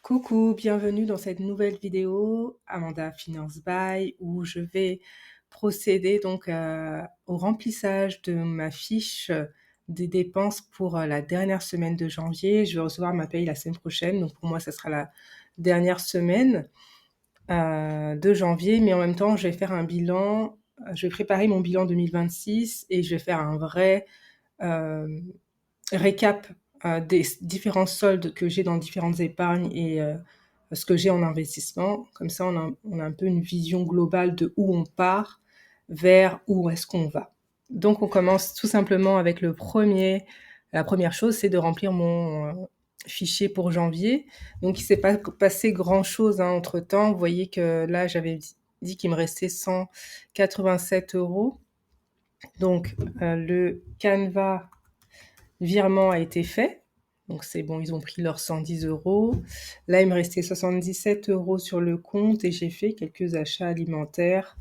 Coucou, bienvenue dans cette nouvelle vidéo Amanda Finance By où je vais procéder donc au remplissage de ma fiche des dépenses pour la dernière semaine de janvier. Je vais recevoir ma paye la semaine prochaine, donc pour moi ça sera la dernière semaine de janvier, mais en même temps je vais faire un bilan, je vais préparer mon bilan 2026 et je vais faire un vrai euh, récap des différents soldes que j'ai dans différentes épargnes et ce que j'ai en investissement. Comme ça, on a un peu une vision globale de où on part vers où est-ce qu'on va. Donc, on commence tout simplement avec la première chose, c'est de remplir mon fichier pour janvier. Donc, il s'est pas passé grand-chose entre-temps. Vous voyez que là, j'avais dit qu'il me restait 187 euros. Donc, le Canva virement a été fait. Donc c'est bon, ils ont pris leurs 110 euros. Là, il me restait 77 euros sur le compte et j'ai fait quelques achats alimentaires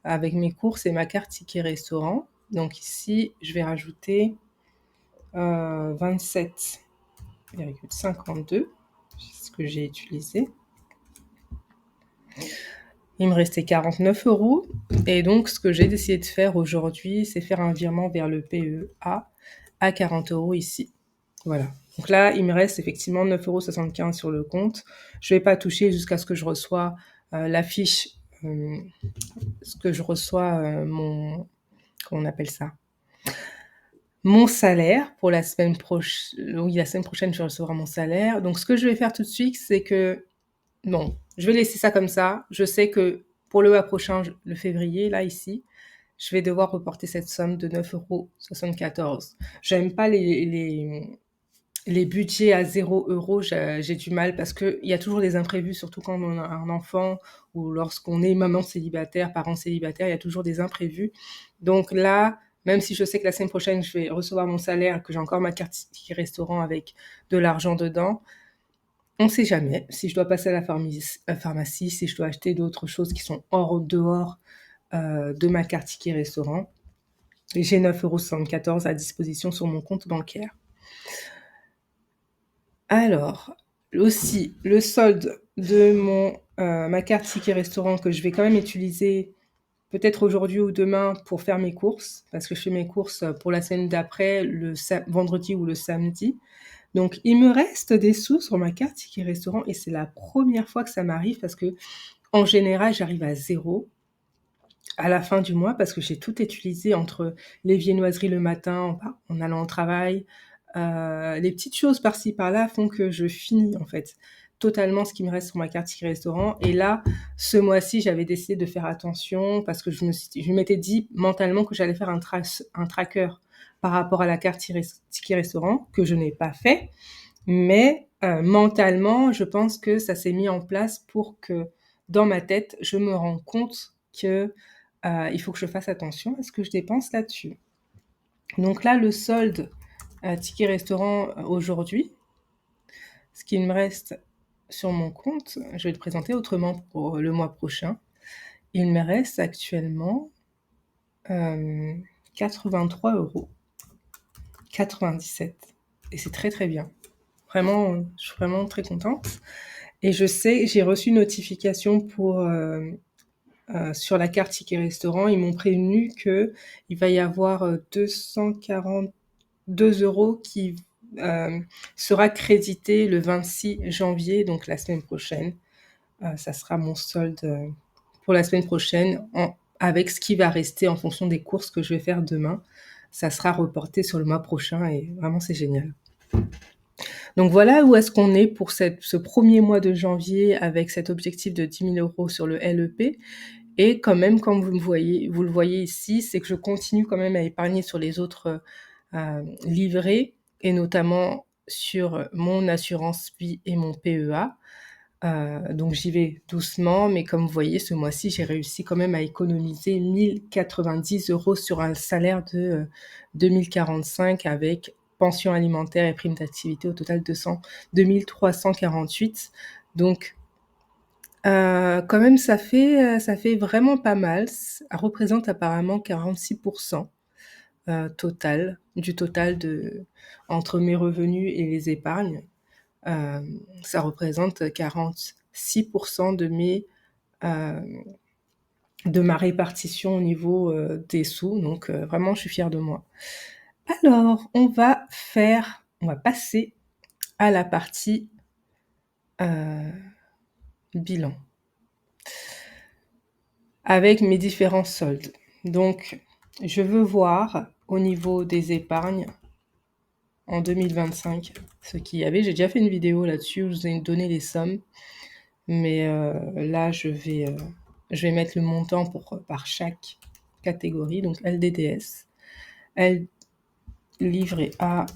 avec mes courses et ma carte ticket restaurant. Donc ici, je vais rajouter 27,52, c'est ce que j'ai utilisé. Il me restait 49 euros. Et donc, ce que j'ai décidé de faire aujourd'hui, c'est faire un virement vers le PEA à 40 euros ici. Voilà. Donc là, il me reste effectivement 9,75 euros sur le compte. Je ne vais pas toucher jusqu'à ce que je reçois la fiche, ce que je reçois comment on appelle ça? Mon salaire pour la semaine prochaine. Oui, la semaine prochaine, je recevrai mon salaire. Donc, ce que je vais faire tout de suite, c'est que, bon, je vais laisser ça comme ça. Je sais que pour le mois prochain, le février, là, ici, je vais devoir reporter cette somme de 9,74 euros. J'aime pas les budgets à 0 euros, j'ai du mal parce qu'il y a toujours des imprévus, surtout quand on a un enfant ou lorsqu'on est maman célibataire, parent célibataire, il y a toujours des imprévus. Donc là, même si je sais que la semaine prochaine, je vais recevoir mon salaire, que j'ai encore ma carte ticket restaurant avec de l'argent dedans, on ne sait jamais si je dois passer à la pharmacie, si je dois acheter d'autres choses qui sont dehors de ma carte ticket restaurant. Et j'ai 9,74 € à disposition sur mon compte bancaire. Alors, aussi, le solde de ma carte ticket restaurant que je vais quand même utiliser peut-être aujourd'hui ou demain pour faire mes courses, parce que je fais mes courses pour la semaine d'après, le vendredi ou le samedi. Donc, il me reste des sous sur ma carte ticket restaurant et c'est la première fois que ça m'arrive parce que, en général, j'arrive à zéro à la fin du mois parce que j'ai tout utilisé entre les viennoiseries le matin en allant au travail. Les petites choses par-ci par-là font que je finis en fait totalement ce qui me reste sur ma carte ticket restaurant. Et là, ce mois-ci, j'avais décidé de faire attention parce que je m'étais dit mentalement que j'allais faire un tracker par rapport à la carte ticket restaurant que je n'ai pas fait. Mais mentalement, je pense que ça s'est mis en place pour que dans ma tête, je me rende compte que il faut que je fasse attention à ce que je dépense là-dessus. Donc là, le solde ticket restaurant aujourd'hui, ce qu'il me reste sur mon compte, je vais le présenter autrement pour le mois prochain. Il me reste actuellement 83 euros, 97. Et c'est très très bien. Vraiment, je suis vraiment très contente. Et je sais, j'ai reçu une notification sur la carte ticket restaurant. Ils m'ont prévenu qu'il va y avoir 242 euros qui sera crédité le 26 janvier, donc la semaine prochaine. Ça sera mon solde pour la semaine prochaine avec ce qui va rester en fonction des courses que je vais faire demain. Ça sera reporté sur le mois prochain et vraiment c'est génial. Donc voilà où est-ce qu'on est pour ce premier mois de janvier avec cet objectif de 10 000 euros sur le LEP. Et quand même, comme vous le voyez ici, c'est que je continue quand même à épargner sur les autres livrets et notamment sur mon assurance vie et mon PEA. Donc j'y vais doucement, mais comme vous voyez, ce mois-ci, j'ai réussi quand même à économiser 1090 euros sur un salaire de 2045 avec pension alimentaire et prime d'activité, au total 2348. Donc quand même, ça fait vraiment pas mal. Ça représente apparemment 46% du total entre mes revenus et les épargnes. Ça représente 46% de ma répartition au niveau des sous. Donc vraiment, je suis fière de moi. Alors, on va passer à la partie bilan avec mes différents soldes. Donc, je veux voir au niveau des épargnes en 2025 ce qu'il y avait. J'ai déjà fait une vidéo là-dessus où je vous ai donné les sommes, mais là, je vais mettre le montant par chaque catégorie. Donc, LDDS, livret A,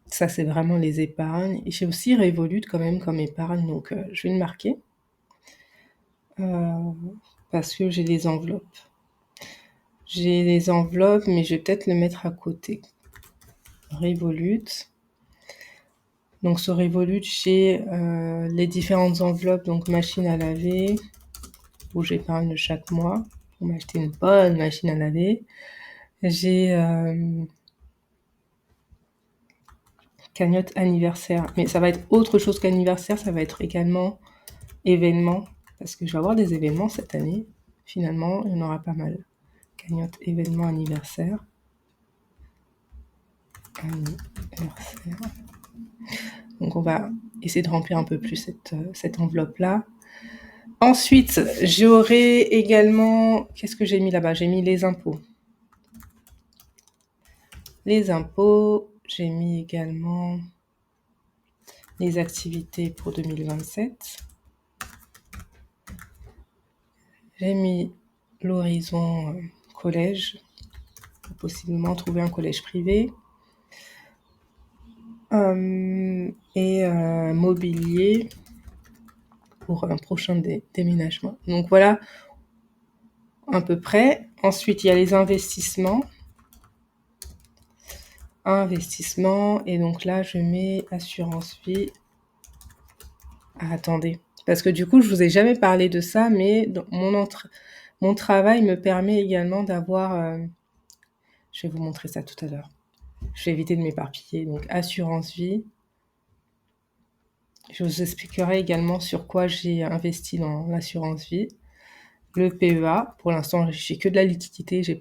ça c'est vraiment les épargnes. Et j'ai aussi Revolut quand même comme épargne, donc je vais le marquer. Parce que j'ai les enveloppes. J'ai les enveloppes, mais je vais peut-être le mettre à côté. Revolut. Donc sur Revolut, j'ai les différentes enveloppes, donc machine à laver, où j'épargne chaque mois pour m'acheter une bonne machine à laver. J'ai cagnotte anniversaire, mais ça va être autre chose qu'anniversaire, ça va être également événement, parce que je vais avoir des événements cette année. Finalement, il y en aura pas mal. Cagnotte événement anniversaire. Donc on va essayer de remplir un peu plus cette enveloppe-là. Ensuite, j'aurai également... Qu'est-ce que j'ai mis là-bas? J'ai mis les impôts. Les impôts, j'ai mis également les activités pour 2027. J'ai mis l'horizon collège, pour possiblement trouver un collège privé. Et mobilier pour un prochain déménagement. Donc voilà à peu près. Ensuite, il y a les investissements. Et donc là, je mets assurance vie. Ah, attendez, parce que du coup, je vous ai jamais parlé de ça, mais mon travail me permet également d'avoir... je vais vous montrer ça tout à l'heure. Je vais éviter de m'éparpiller. Donc, assurance vie. Je vous expliquerai également sur quoi j'ai investi dans l'assurance vie. Le PEA, pour l'instant, j'ai que de la liquidité, je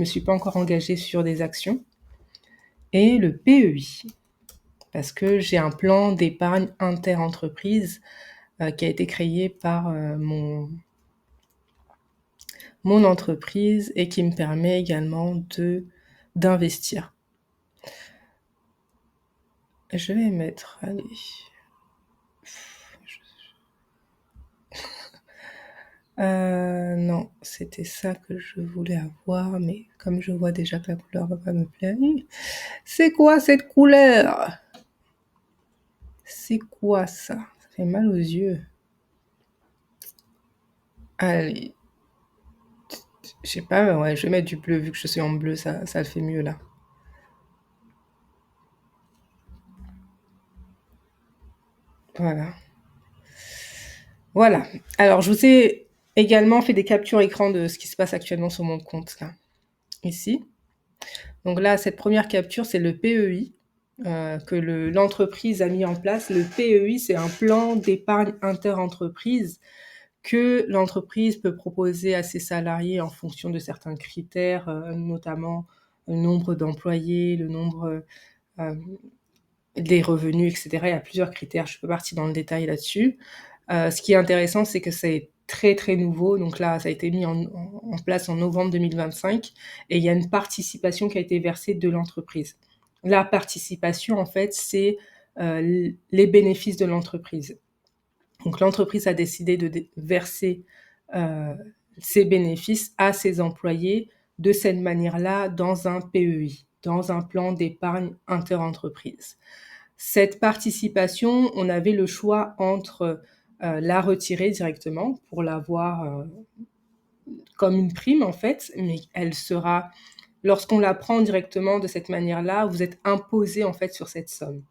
me suis pas encore engagée sur des actions. Et le PEI, parce que j'ai un plan d'épargne inter-entreprise qui a été créé par mon entreprise et qui me permet également d'investir. Je vais mettre, allez... non, c'était ça que je voulais avoir, mais comme je vois déjà que la couleur va pas me plaire. C'est quoi cette couleur? C'est quoi ça? Ça fait mal aux yeux. Allez. Je sais pas, ouais, je vais mettre du bleu, vu que je suis en bleu, ça le fait mieux là. Voilà. Voilà. Alors, je vous ai également fait des captures écran de ce qui se passe actuellement sur mon compte, là. Ici. Donc là, cette première capture, c'est le PEI que l'entreprise a mis en place. Le PEI, c'est un plan d'épargne inter-entreprise que l'entreprise peut proposer à ses salariés en fonction de certains critères, notamment le nombre d'employés, le nombre des revenus, etc. Il y a plusieurs critères, je peux partir dans le détail là-dessus. Ce qui est intéressant, c'est que c'est très très nouveau. Donc là, ça a été mis en place en novembre 2025 et il y a une participation qui a été versée de l'entreprise. La participation, en fait, c'est les bénéfices de l'entreprise. Donc l'entreprise a décidé de verser ses bénéfices à ses employés de cette manière-là dans un PEI, dans un plan d'épargne inter-entreprise. Cette participation, on avait le choix entre la retirer directement pour l'avoir comme une prime en fait, mais elle sera, lorsqu'on la prend directement de cette manière-là, vous êtes imposé en fait sur cette somme.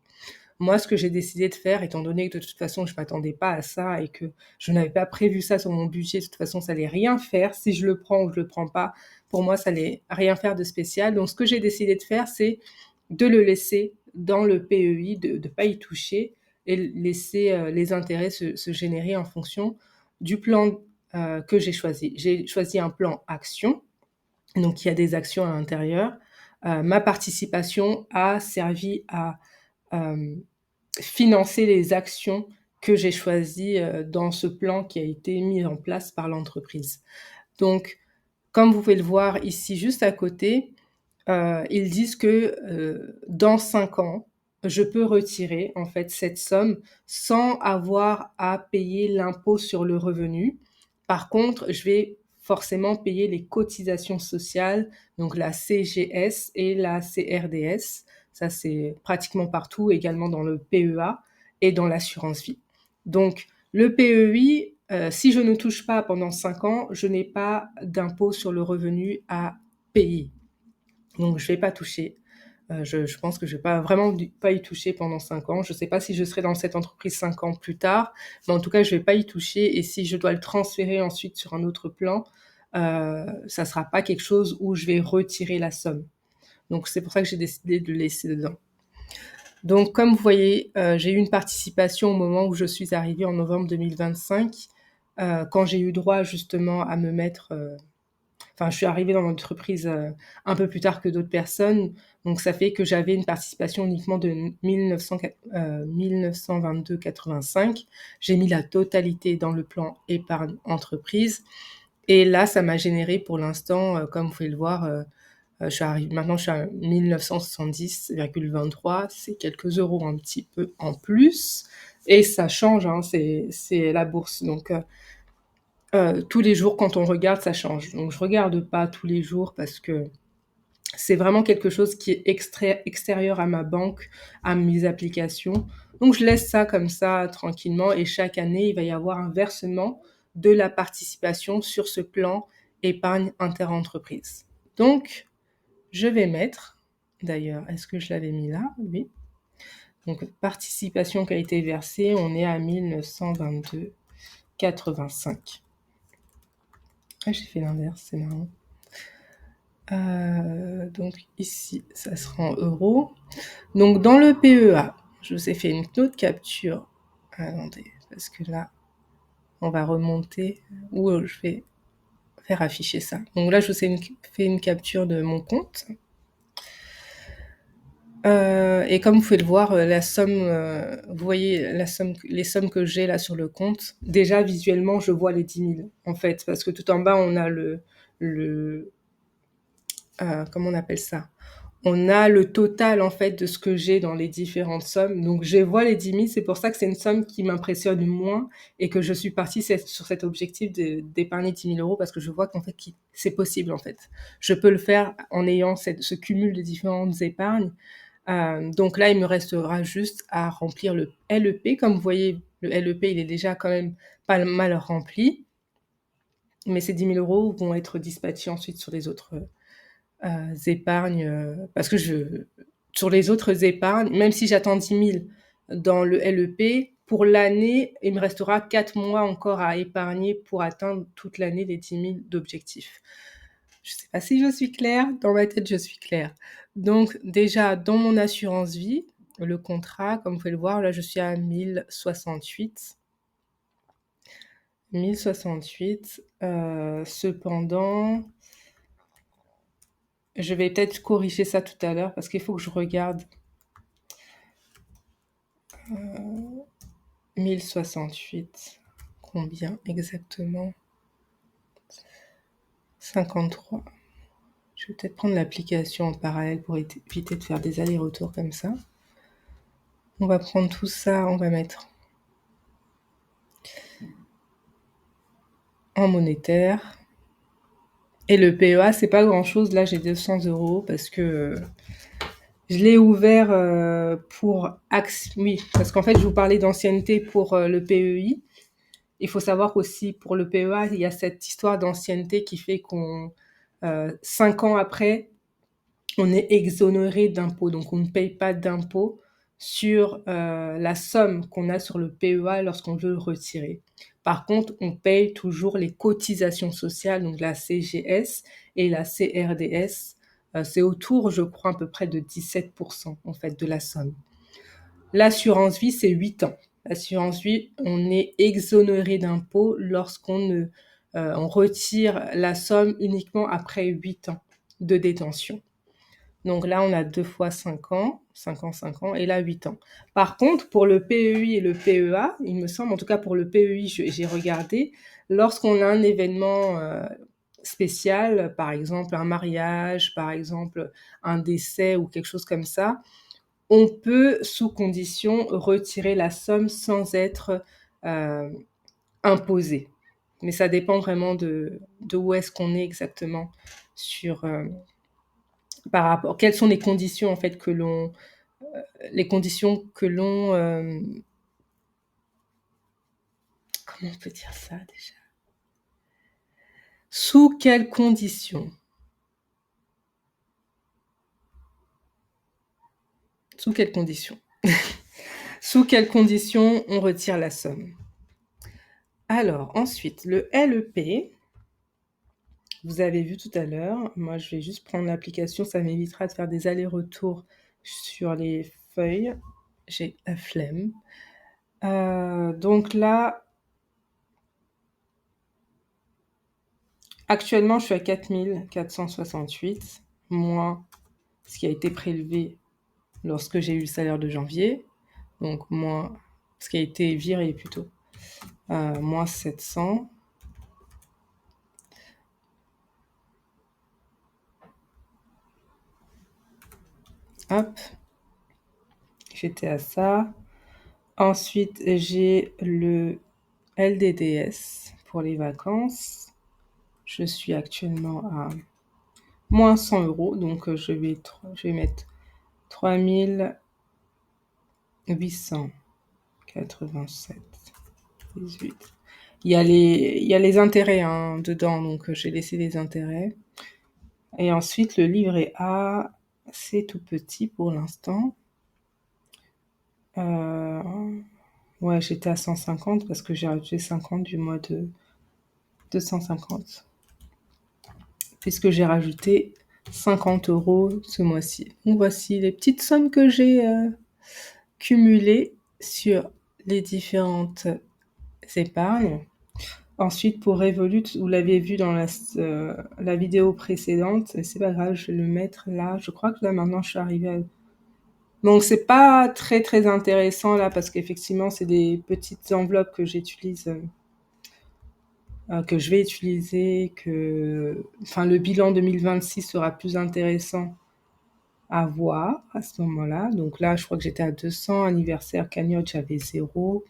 Moi, ce que j'ai décidé de faire, étant donné que de toute façon, je m'attendais pas à ça et que je n'avais pas prévu ça sur mon budget, de toute façon, ça allait rien faire. Si je le prends ou je le prends pas, pour moi, ça allait rien faire de spécial. Donc, ce que j'ai décidé de faire, c'est de le laisser dans le PEI de ne pas y toucher et laisser les intérêts se générer en fonction du plan que j'ai choisi. J'ai choisi un plan action, donc il y a des actions à l'intérieur. Ma participation a servi à financer les actions que j'ai choisies dans ce plan qui a été mis en place par l'entreprise. Donc, comme vous pouvez le voir ici juste à côté, ils disent que dans 5 ans, je peux retirer en fait cette somme sans avoir à payer l'impôt sur le revenu. Par contre, je vais forcément payer les cotisations sociales, donc la CGS et la CRDS. Ça, c'est pratiquement partout, également dans le PEA et dans l'assurance vie. Donc, le PEI, si je ne touche pas pendant 5 ans, je n'ai pas d'impôt sur le revenu à payer. Donc, je vais pas toucher. Je pense que je vais pas y toucher pendant 5 ans. Je sais pas si je serai dans cette entreprise 5 ans plus tard, mais en tout cas, je vais pas y toucher. Et si je dois le transférer ensuite sur un autre plan, ça sera pas quelque chose où je vais retirer la somme. Donc, c'est pour ça que j'ai décidé de le laisser dedans. Donc, comme vous voyez, j'ai eu une participation au moment où je suis arrivée en novembre 2025, quand j'ai eu droit justement à me mettre enfin, je suis arrivée dans l'entreprise un peu plus tard que d'autres personnes, donc ça fait que j'avais une participation uniquement de 1922,85. J'ai mis la totalité dans le plan épargne entreprise, et là, ça m'a généré pour l'instant, comme vous pouvez le voir, maintenant je suis à 1970,23, c'est quelques euros un petit peu en plus, et ça change, hein, c'est la bourse, donc tous les jours, quand on regarde, ça change. Donc, je regarde pas tous les jours parce que c'est vraiment quelque chose qui est extérieur à ma banque, à mes applications. Donc, je laisse ça comme ça tranquillement et chaque année, il va y avoir un versement de la participation sur ce plan épargne interentreprise. Donc, je vais mettre, d'ailleurs, est-ce que je l'avais mis là? Oui. Donc, participation qui a été versée, on est à 1922,85. Ah, j'ai fait l'inverse, c'est marrant. Donc ici, ça sera en euros. Donc dans le PEA, je vous ai fait une autre capture. Attendez, parce que là, on va remonter où je vais faire afficher ça. Donc là, je vous ai fait une capture de mon compte. Et comme vous pouvez le voir, la somme, vous voyez les sommes que j'ai là sur le compte. Déjà visuellement, je vois les 10 000 en fait, parce que tout en bas, on a comment on appelle ça? On a le total en fait de ce que j'ai dans les différentes sommes. Donc je vois les 10 000, c'est pour ça que c'est une somme qui m'impressionne moins et que je suis partie sur cet objectif d'épargner 10 000 euros parce que je vois qu'en fait c'est possible en fait. Je peux le faire en ayant ce cumul de différentes épargnes. Donc là, il me restera juste à remplir le LEP. Comme vous voyez, le LEP, il est déjà quand même pas mal rempli. Mais ces 10 000 euros vont être dispatchés ensuite sur les autres épargnes, parce que sur les autres épargnes, même si j'attends 10 000 dans le LEP, pour l'année, il me restera 4 mois encore à épargner pour atteindre toute l'année les 10 000 d'objectifs. Je ne sais pas si je suis claire, dans ma tête je suis claire. Donc déjà, dans mon assurance vie, le contrat, comme vous pouvez le voir, là je suis à 1068. 1068, cependant, je vais peut-être corriger ça tout à l'heure parce qu'il faut que je regarde. 1068, combien exactement? 53. Je vais peut-être prendre l'application en parallèle pour éviter de faire des allers-retours comme ça. On va prendre tout ça, on va mettre en monétaire. Et le PEA, c'est pas grand-chose. Là, j'ai 200 euros parce que je l'ai ouvert pour oui, parce qu'en fait, je vous parlais d'ancienneté pour le PEI. Il faut savoir qu'aussi pour le PEA, il y a cette histoire d'ancienneté qui fait qu'on 5 ans après, on est exonéré d'impôts. Donc, on ne paye pas d'impôts sur la somme qu'on a sur le PEA lorsqu'on veut le retirer. Par contre, on paye toujours les cotisations sociales, donc la CGS et la CRDS, c'est autour, je crois, à peu près de 17 en fait, de la somme. L'assurance vie, c'est 8 ans. L'assurance vie, on est exonéré d'impôts lorsqu'on on retire la somme uniquement après 8 ans de détention. Donc là, on a 2 fois 5 ans, 5 ans, 5 ans, et là, 8 ans. Par contre, pour le PEI et le PEA, il me semble, en tout cas pour le PEI, j'ai regardé, lorsqu'on a un événement spécial, par exemple un mariage, par exemple un décès ou quelque chose comme ça, on peut, sous condition, retirer la somme sans être imposé. Mais ça dépend vraiment de où est-ce qu'on est exactement sur par rapport. Quelles sont les conditions en fait que l'on, les conditions que l'on, comment on peut dire ça déjà? Sous quelles conditions? Sous quelles conditions? Sous quelles conditions on retire la somme? Alors ensuite, le LEP, vous avez vu tout à l'heure, moi je vais juste prendre l'application, ça m'évitera de faire des allers-retours sur les feuilles. J'ai la flemme. Donc là, actuellement je suis à 4468, moins ce qui a été prélevé lorsque j'ai eu le salaire de janvier, donc moins ce qui a été viré plutôt, moins 700. Hop, j'étais à ça. Ensuite, j'ai le LDDS pour les vacances. Je suis actuellement à moins 100 euros, donc je vais mettre 3887,18. Il y a les intérêts dedans, donc j'ai laissé les intérêts. Et ensuite, le livret A, c'est tout petit pour l'instant. Ouais, j'étais à 150 parce que j'ai rajouté 50 du mois de 250. Puisque j'ai rajouté 50 euros ce mois-ci. Donc voici les petites sommes que j'ai cumulées sur les différentes épargnes. Ensuite, pour Revolut, vous l'avez vu dans la vidéo précédente, c'est pas grave, je vais le mettre là. Je crois que là maintenant je suis arrivée à... Donc c'est pas très très intéressant là parce qu'effectivement c'est des petites enveloppes que j'utilise, que je vais utiliser, enfin le bilan 2026 sera plus intéressant à voir à ce moment-là. Donc là je crois que j'étais à 200, anniversaire, cagnotte j'avais 0,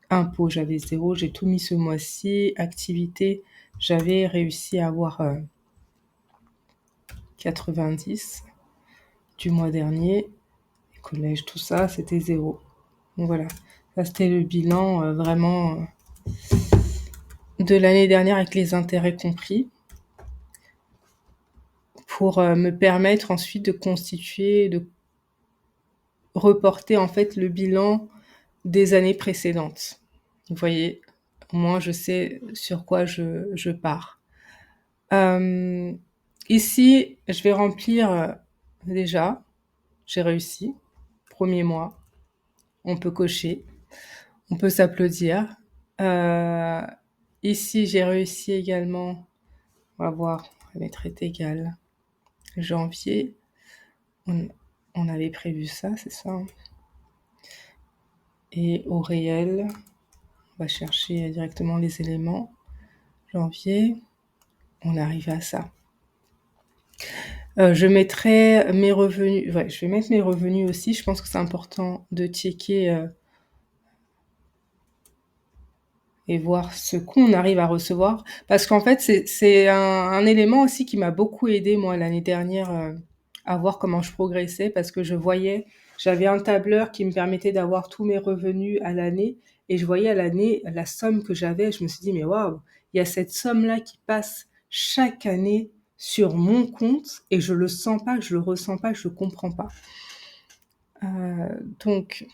impôt j'avais 0, j'ai tout mis ce mois-ci, activité j'avais réussi à avoir 90 du mois dernier, collège tout ça c'était 0. Donc voilà, ça c'était le bilan vraiment de l'année dernière avec les intérêts compris, pour me permettre ensuite de constituer, de reporter en fait le bilan des années précédentes. Vous voyez, au moins je sais sur quoi je pars. Ici, je vais remplir déjà, j'ai réussi, premier mois, on peut cocher, on peut s'applaudir. Ici, j'ai réussi également, on va voir, on va mettre est égal. Janvier, on avait prévu ça, c'est ça. Et au réel, on va chercher directement les éléments. Janvier, on arrive à ça. Je mettrai mes revenus, ouais, je vais mettre mes revenus aussi. Je pense que c'est important de checker et voir ce qu'on arrive à recevoir. Parce qu'en fait, c'est un élément aussi qui m'a beaucoup aidé, moi, l'année dernière, à voir comment je progressais, parce que je voyais, j'avais un tableur qui me permettait d'avoir tous mes revenus à l'année, et je voyais à l'année la somme que j'avais. Je me suis dit, mais waouh, il y a cette somme-là qui passe chaque année sur mon compte, et je le sens pas, je le ressens pas, je le comprends pas. Donc,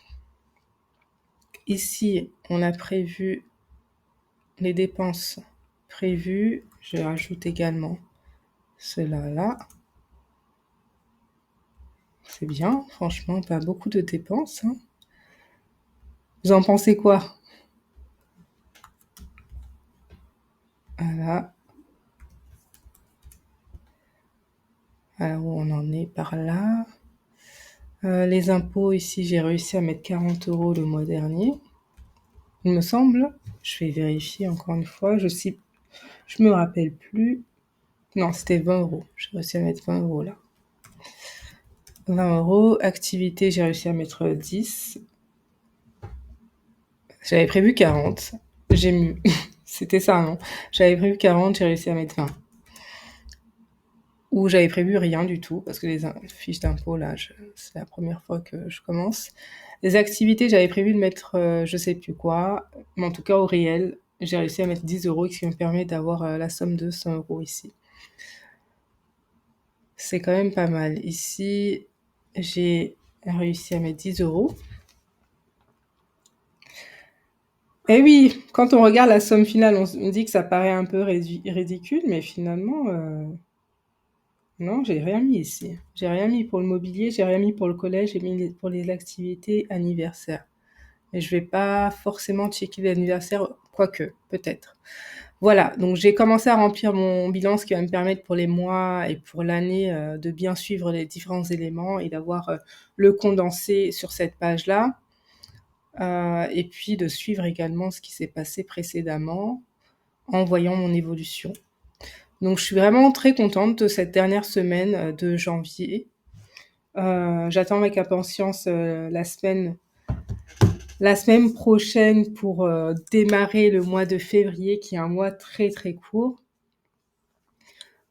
ici, on a prévu les dépenses prévues. Je rajoute également cela là. C'est bien, franchement, pas beaucoup de dépenses, hein. Vous en pensez quoi? Voilà. Alors, où on en est par là. Les impôts, ici, j'ai réussi à mettre 40 € le mois dernier, il me semble. Je vais vérifier encore une fois. Je me rappelle plus. Non, c'était 20 €. J'ai réussi à mettre 20 € là. 20 €. Activité, j'ai réussi à mettre 10. J'avais prévu 40. J'ai mis. C'était ça, non? J'avais prévu 40, j'ai réussi à mettre 20. Ou j'avais prévu rien du tout, parce que les fiches d'impôt, là, c'est la première fois que je commence. Les activités, j'avais prévu de mettre je sais plus quoi, mais en tout cas au réel, j'ai réussi à mettre 10 €, ce qui me permet d'avoir la somme de 100 € ici. C'est quand même pas mal. Ici, j'ai réussi à mettre 10 €. Et oui, quand on regarde la somme finale, on dit que ça paraît un peu ridicule, mais finalement, non, j'ai rien mis ici. J'ai rien mis pour le mobilier, j'ai rien mis pour le collège, j'ai mis pour les activités anniversaires. Et je vais pas forcément checker l'anniversaire, quoique, peut-être. Voilà, donc j'ai commencé à remplir mon bilan, ce qui va me permettre pour les mois et pour l'année de bien suivre les différents éléments et d'avoir le condensé sur cette page-là. Et puis de suivre également ce qui s'est passé précédemment en voyant mon évolution. Donc je suis vraiment très contente de cette dernière semaine de janvier. J'attends avec impatience la semaine prochaine pour démarrer le mois de février, qui est un mois très très court.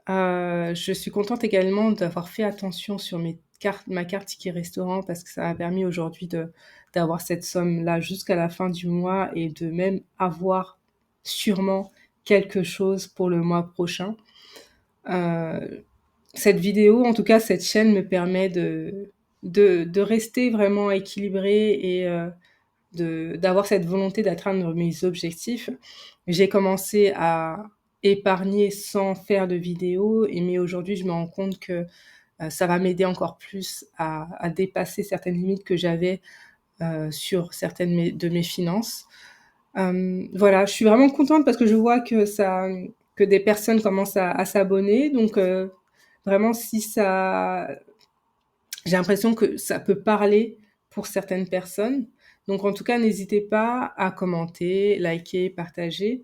Je suis contente également d'avoir fait attention sur ma carte ticket restaurant, parce que ça m'a permis aujourd'hui d'avoir cette somme-là jusqu'à la fin du mois et de même avoir sûrement quelque chose pour le mois prochain. Cette vidéo, en tout cas cette chaîne, me permet de rester vraiment équilibrée et d'avoir cette volonté d'atteindre mes objectifs. J'ai commencé à épargner sans faire de vidéos, mais aujourd'hui je me rends compte que ça va m'aider encore plus à dépasser certaines limites que j'avais sur certaines de mes finances. Voilà, je suis vraiment contente parce que je vois que des personnes commencent à s'abonner. Donc vraiment, si ça, j'ai l'impression que ça peut parler pour certaines personnes. Donc en tout cas, n'hésitez pas à commenter, liker, partager.